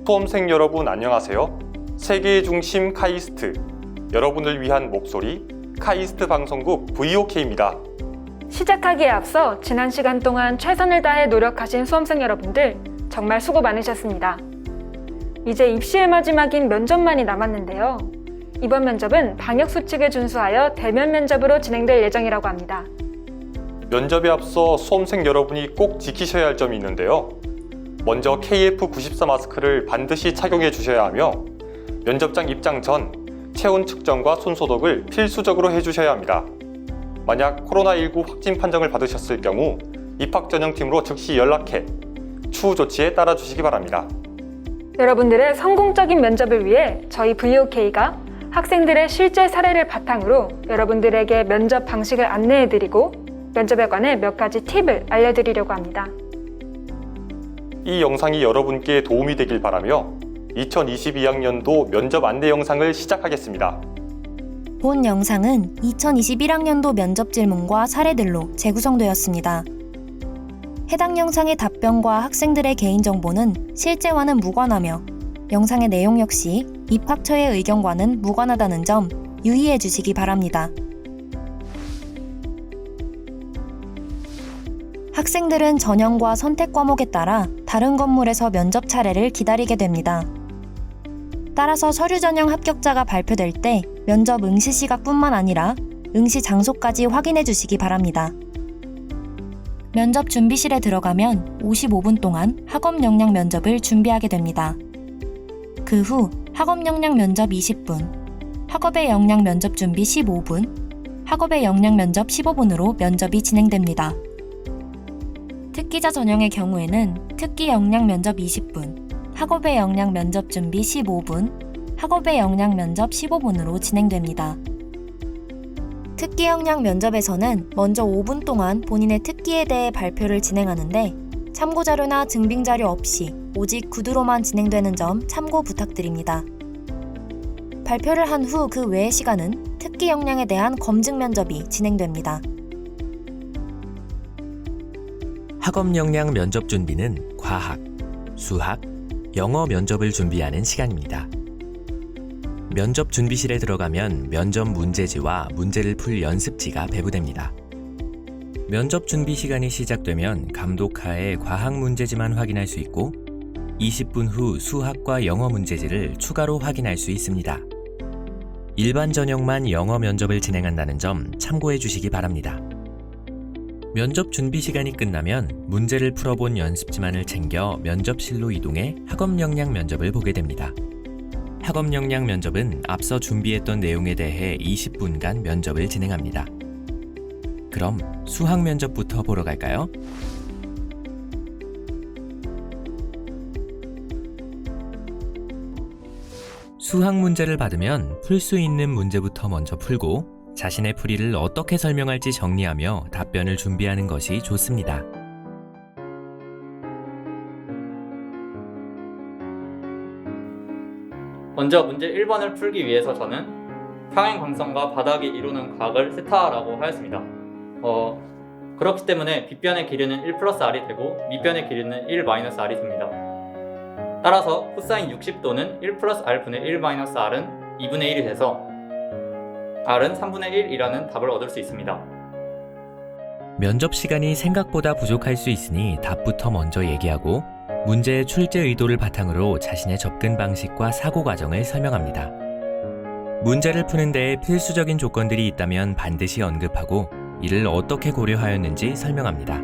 수험생 여러분 안녕하세요. 세계의 중심 카이스트, 여러분을 위한 목소리 카이스트 방송국 VOK입니다. 시작하기에 앞서 지난 시간 동안 최선을 다해 노력하신 수험생 여러분들 정말 수고 많으셨습니다. 이제 입시의 마지막인 면접만이 남았는데요. 이번 면접은 방역수칙을 준수하여 대면 면접으로 진행될 예정이라고 합니다. 면접에 앞서 수험생 여러분이 꼭 지키셔야 할 점이 있는데요. 먼저 KF94 마스크를 반드시 착용해 주셔야 하며 면접장 입장 전 체온 측정과 손소독을 필수적으로 해주셔야 합니다. 만약 코로나19 확진 판정을 받으셨을 경우 입학 전형팀으로 즉시 연락해 추후 조치에 따라주시기 바랍니다. 여러분들의 성공적인 면접을 위해 저희 VOK가 학생들의 실제 사례를 바탕으로 여러분들에게 면접 방식을 안내해드리고 면접에 관해 몇 가지 팁을 알려드리려고 합니다. 이 영상이 여러분께 도움이 되길 바라며 2022학년도 면접 안내 영상을 시작하겠습니다. 본 영상은 2021학년도 면접 질문과 사례들로 재구성되었습니다. 해당 영상의 답변과 학생들의 개인정보는 실제와는 무관하며 영상의 내용 역시 입학처의 의견과는 무관하다는 점 유의해 주시기 바랍니다. 학생들은 전형과 선택 과목에 따라 다른 건물에서 면접 차례를 기다리게 됩니다. 따라서 서류 전형 합격자가 발표될 때 면접 응시 시각뿐만 아니라 응시 장소까지 확인해 주시기 바랍니다. 면접 준비실에 들어가면 55분 동안 학업 역량 면접을 준비하게 됩니다. 그 후 학업 역량 면접 20분, 학업의 역량 면접 준비 15분, 학업의 역량 면접 15분으로 면접이 진행됩니다. 특기자 전형의 경우에는 특기 역량 면접 20분, 학업의 역량 면접 준비 15분, 학업의 역량 면접 15분으로 진행됩니다. 특기 역량 면접에서는 먼저 5분 동안 본인의 특기에 대해 발표를 진행하는데 참고자료나 증빙자료 없이 오직 구두로만 진행되는 점 참고 부탁드립니다. 발표를 한 후 그 외의 시간은 특기 역량에 대한 검증 면접이 진행됩니다. 학업 역량 면접 준비는 과학, 수학, 영어 면접을 준비하는 시간입니다. 면접 준비실에 들어가면 면접 문제지와 문제를 풀 연습지가 배부됩니다. 면접 준비 시간이 시작되면 감독하에 과학 문제지만 확인할 수 있고 20분 후 수학과 영어 문제지를 추가로 확인할 수 있습니다. 일반 전형만 영어 면접을 진행한다는 점 참고해 주시기 바랍니다. 면접 준비 시간이 끝나면 문제를 풀어본 연습지만을 챙겨 면접실로 이동해 학업 역량 면접을 보게 됩니다. 학업 역량 면접은 앞서 준비했던 내용에 대해 20분간 면접을 진행합니다. 그럼 수학 면접부터 보러 갈까요? 수학 문제를 받으면 풀 수 있는 문제부터 먼저 풀고 자신의 풀이를 어떻게 설명할지 정리하며 답변을 준비하는 것이 좋습니다. 먼저 문제 1번을 풀기 위해서 저는 평행광선과 바닥이 이루는 각을 세타라고 하였습니다. 그렇기 때문에 빗변의 길이는 1 플러스 r이 되고 밑변의 길이는 1 마이너스 r이 됩니다. 따라서 코사인 60도는 1 플러스 r분의 1 마이너스 r은 2분의 1이 돼서 r은 3분의 1이라는 답을 얻을 수 있습니다. 면접 시간이 생각보다 부족할 수 있으니 답부터 먼저 얘기하고 문제의 출제 의도를 바탕으로 자신의 접근 방식과 사고 과정을 설명합니다. 문제를 푸는 데에 필수적인 조건들이 있다면 반드시 언급하고 이를 어떻게 고려하였는지 설명합니다.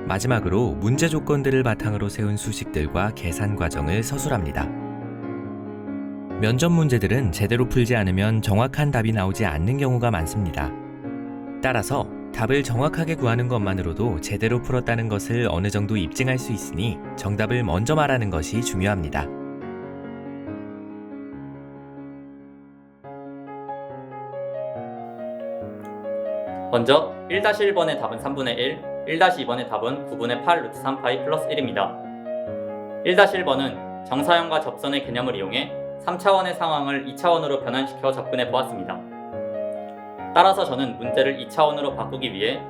마지막으로 문제 조건들을 바탕으로 세운 수식들과 계산 과정을 서술합니다. 면접 문제들은 제대로 풀지 않으면 정확한 답이 나오지 않는 경우가 많습니다. 따라서 답을 정확하게 구하는 것만으로도 제대로 풀었다는 것을 어느 정도 입증할 수 있으니 정답을 먼저 말하는 것이 중요합니다. 먼저 1-1번의 답은 3분의 1, 1-2번의 답은 9분의 8 루트 3파이 플러스 1입니다. 1-1번은 정사형과 접선의 개념을 이용해 3차원의 상황을 2차원으로 변환시켜 접근해 보았습니다. 따라서 저는 문제를 2차원으로 바꾸기 위해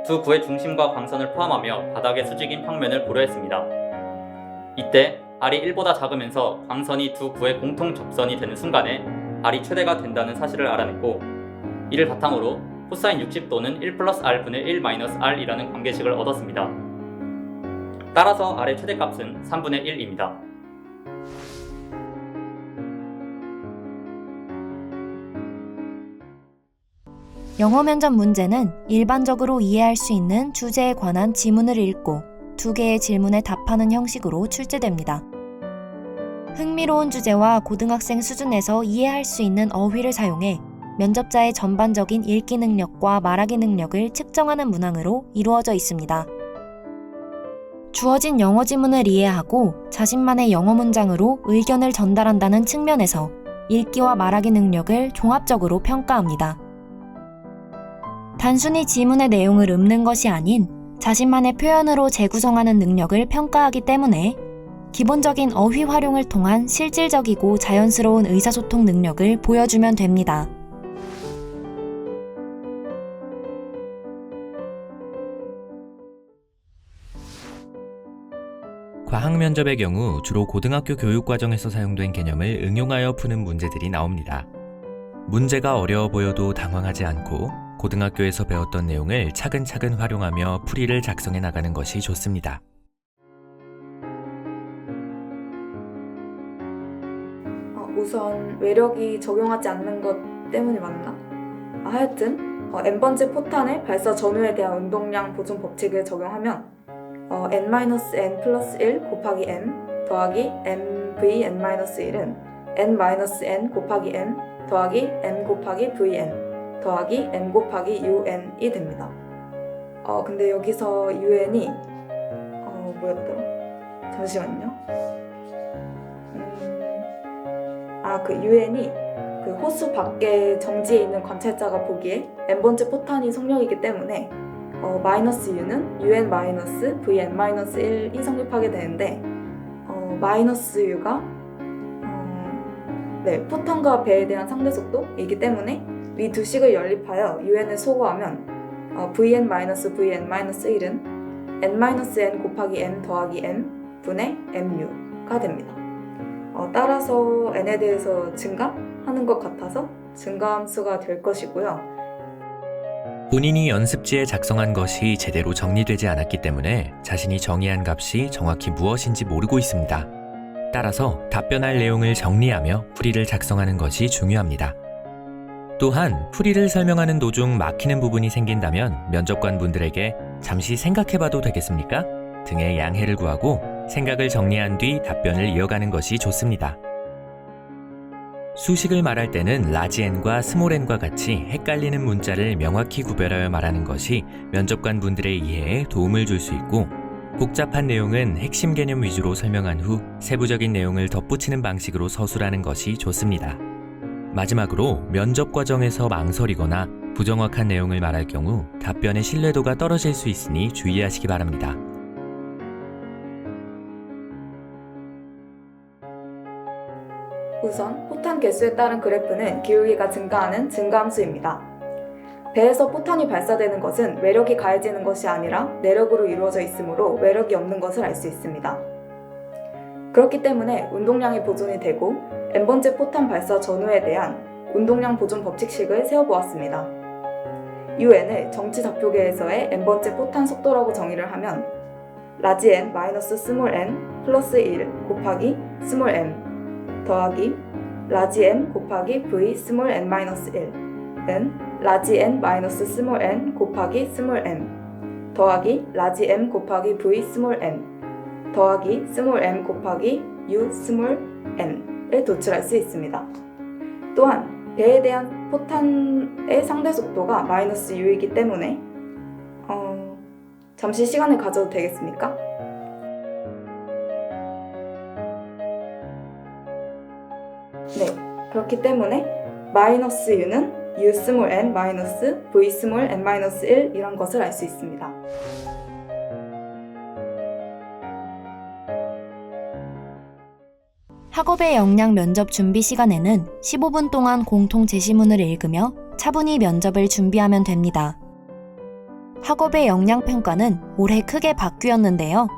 두 구의 중심과 광선을 포함하며 바닥의 수직인 평면을 고려했습니다. 이때 R이 1보다 작으면서 광선이 두 구의 공통 접선이 되는 순간에 R이 최대가 된다는 사실을 알아냈고, 이를 바탕으로 코사인 60도는 1 플러스 R분의 1 마이너스 R이라는 관계식을 얻었습니다. 따라서 R의 최대값은 3분의 1입니다. 영어 면접 문제는 일반적으로 이해할 수 있는 주제에 관한 지문을 읽고 2개의 질문에 답하는 형식으로 출제됩니다. 흥미로운 주제와 고등학생 수준에서 이해할 수 있는 어휘를 사용해 면접자의 전반적인 읽기 능력과 말하기 능력을 측정하는 문항으로 이루어져 있습니다. 주어진 영어 지문을 이해하고 자신만의 영어 문장으로 의견을 전달한다는 측면에서 읽기와 말하기 능력을 종합적으로 평가합니다. 단순히 지문의 내용을 읊는 것이 아닌 자신만의 표현으로 재구성하는 능력을 평가하기 때문에 기본적인 어휘 활용을 통한 실질적이고 자연스러운 의사소통 능력을 보여주면 됩니다. 과학 면접의 경우 주로 고등학교 교육과정에서 사용된 개념을 응용하여 푸는 문제들이 나옵니다. 문제가 어려워 보여도 당황하지 않고 고등학교에서 배웠던 내용을 차근차근 활용하며 풀이를 작성해 나가는 것이 좋습니다. 우선 외력이 적용하지 않는 것 때문이 맞나? 하여튼 n번째 포탄의 발사 전후에 대한 운동량 보존 법칙을 적용하면 n-n 플러스 1 곱하기 m 더하기 mvn-1은 n-n 곱하기 m 더하기 m 곱하기 vn 더하기 m 곱하기 un이 됩니다. 근데 여기서 un이 뭐였더라? 잠시만요. 그 un이 그 호수 밖에 정지해 있는 관찰자가 보기에 n번째 포탄이 속력이기 때문에 마이너스 u는 un 마이너스 vn 마이너스 1이 성립하게 되는데 마이너스 u가 포탄과 배에 대한 상대 속도이기 때문에 위 두 식을 연립하여 un을 소거하면 vn 마이너스 vn 마이너스 1은 n 마이너스 n 곱하기 m 더하기 m 분의 mu가 됩니다. 따라서 n에 대해서 증가하는 것 같아서 증가함수가 될 것이고요. 본인이 연습지에 작성한 것이 제대로 정리되지 않았기 때문에 자신이 정의한 값이 정확히 무엇인지 모르고 있습니다. 따라서 답변할 내용을 정리하며 풀이를 작성하는 것이 중요합니다. 또한 풀이를 설명하는 도중 막히는 부분이 생긴다면 면접관 분들에게 잠시 생각해봐도 되겠습니까? 등의 양해를 구하고 생각을 정리한 뒤 답변을 이어가는 것이 좋습니다. 수식을 말할 때는 라지 n과 스몰 n과 같이 헷갈리는 문자를 명확히 구별하여 말하는 것이 면접관 분들의 이해에 도움을 줄 수 있고, 복잡한 내용은 핵심 개념 위주로 설명한 후 세부적인 내용을 덧붙이는 방식으로 서술하는 것이 좋습니다. 마지막으로 면접 과정에서 망설이거나 부정확한 내용을 말할 경우 답변의 신뢰도가 떨어질 수 있으니 주의하시기 바랍니다. 우선 포탄 개수에 따른 그래프는 기울기가 증가하는 증가함수입니다. 배에서 포탄이 발사되는 것은 외력이 가해지는 것이 아니라 내력으로 이루어져 있으므로 외력이 없는 것을 알 수 있습니다. 그렇기 때문에 운동량이 보존이 되고 n번째 포탄 발사 전후에 대한 운동량 보존 법칙식을 세워보았습니다. un을 정치 좌표계에서의 n번째 포탄 속도라고 정의를 하면 라지 n 마이너스 스몰 n 플러스 1 곱하기 스몰 m 더하기 라지 n 곱하기 v 스몰 n 마이너스 1은 라지 n 마이너스 스몰 n 곱하기 스몰 m 더하기 라지 m 곱하기 v 스몰 n 더하기 스몰 m 곱하기 u 스몰 n을 도출할 수 있습니다. 또한 배에 대한 포탄의 상대 속도가 마이너스 u이기 때문에 잠시 시간을 가져도 되겠습니까? 네, 그렇기 때문에 마이너스 u는 u 스몰 n 마이너스 v 스몰 n 마이너스 1 이런 것을 알 수 있습니다. 학업의 역량 면접 준비 시간에는 15분 동안 공통 제시문을 읽으며 차분히 면접을 준비하면 됩니다. 학업의 역량 평가는 올해 크게 바뀌었는데요.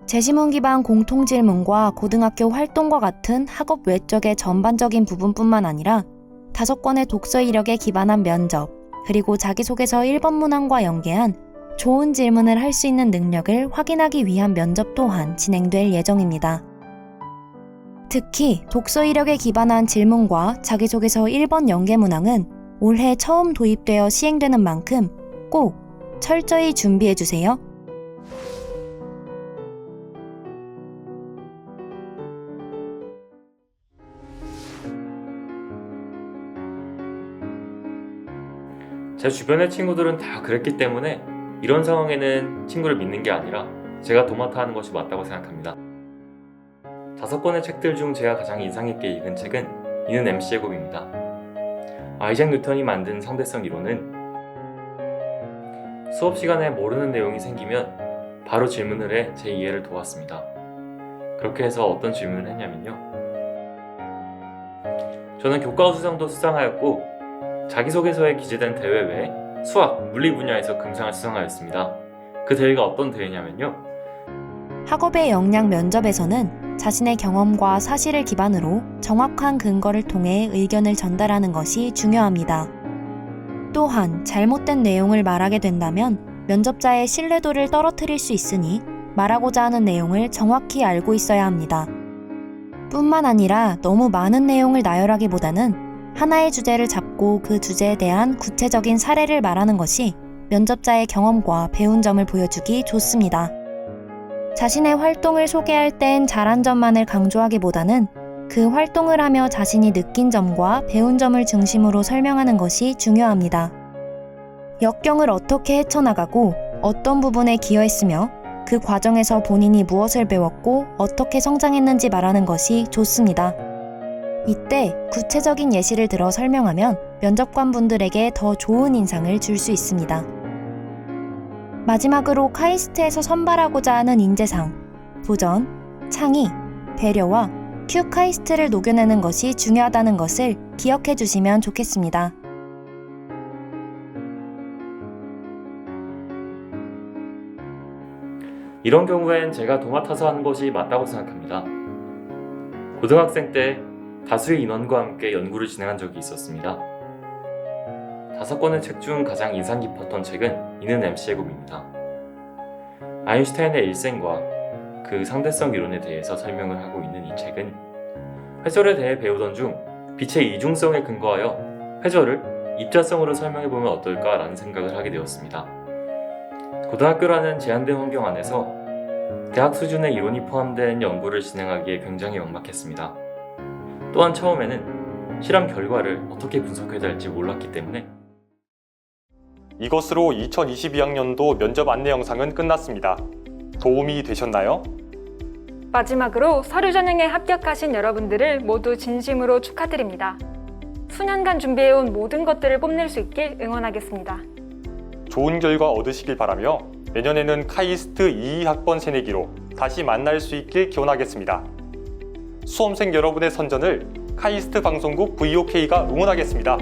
제시문 기반 공통 질문과 고등학교 활동과 같은 학업 외적의 전반적인 부분뿐만 아니라 5건의 독서 이력에 기반한 면접, 그리고 자기소개서 1번 문항과 연계한 좋은 질문을 할 수 있는 능력을 확인하기 위한 면접 또한 진행될 예정입니다. 특히 독서 이력에 기반한 질문과 자기소개서 1번 연계 문항은 올해 처음 도입되어 시행되는 만큼 꼭 철저히 준비해주세요. 제 주변의 친구들은 다 그랬기 때문에 이런 상황에는 친구를 믿는 게 아니라 제가 도맡아 하는 것이 맞다고 생각합니다. 5권의 책들 중 제가 가장 인상 깊게 읽은 책은 이는 MC의 곡입니다. 아이작 뉴턴이 만든 상대성 이론은 수업 시간에 모르는 내용이 생기면 바로 질문을 해 제 이해를 도왔습니다. 그렇게 해서 어떤 질문을 했냐면요. 저는 교과 우수상도 수상하였고 자기소개서에 기재된 대회 외에 수학, 물리 분야에서 금상을 수상하였습니다. 그 대회가 어떤 대회냐면요. 학업의 역량 면접에서는 자신의 경험과 사실을 기반으로 정확한 근거를 통해 의견을 전달하는 것이 중요합니다. 또한 잘못된 내용을 말하게 된다면 면접자의 신뢰도를 떨어뜨릴 수 있으니 말하고자 하는 내용을 정확히 알고 있어야 합니다. 뿐만 아니라 너무 많은 내용을 나열하기보다는 하나의 주제를 잡고 그 주제에 대한 구체적인 사례를 말하는 것이 면접자의 경험과 배운 점을 보여주기 좋습니다. 자신의 활동을 소개할 땐 잘한 점만을 강조하기보다는 그 활동을 하며 자신이 느낀 점과 배운 점을 중심으로 설명하는 것이 중요합니다. 역경을 어떻게 헤쳐나가고 어떤 부분에 기여했으며 그 과정에서 본인이 무엇을 배웠고 어떻게 성장했는지 말하는 것이 좋습니다. 이때 구체적인 예시를 들어 설명하면 면접관분들에게 더 좋은 인상을 줄 수 있습니다. 마지막으로 카이스트에서 선발하고자 하는 인재상, 도전, 창의, 배려와 큐 카이스트를 녹여내는 것이 중요하다는 것을 기억해 주시면 좋겠습니다. 이런 경우엔 제가 도맡아서 하는 것이 맞다고 생각합니다. 고등학생 때 다수의 인원과 함께 연구를 진행한 적이 있었습니다. 5권의 책 중 가장 인상 깊었던 책은 이는 MC의 곡입니다. 아인슈타인의 일생과 그 상대성 이론에 대해서 설명을 하고 있는 이 책은 회절에 대해 배우던 중 빛의 이중성에 근거하여 회절을 입자성으로 설명해보면 어떨까라는 생각을 하게 되었습니다. 고등학교라는 제한된 환경 안에서 대학 수준의 이론이 포함된 연구를 진행하기에 굉장히 막막했습니다. 또한 처음에는 실험 결과를 어떻게 분석해야 할지 몰랐기 때문에 이것으로 2022학년도 면접 안내 영상은 끝났습니다. 도움이 되셨나요? 마지막으로 서류 전형에 합격하신 여러분들을 모두 진심으로 축하드립니다. 수년간 준비해온 모든 것들을 뽐낼 수 있길 응원하겠습니다. 좋은 결과 얻으시길 바라며 내년에는 카이스트 22학번 새내기로 다시 만날 수 있길 기원하겠습니다. 수험생 여러분의 선전을 카이스트 방송국 VOK가 응원하겠습니다.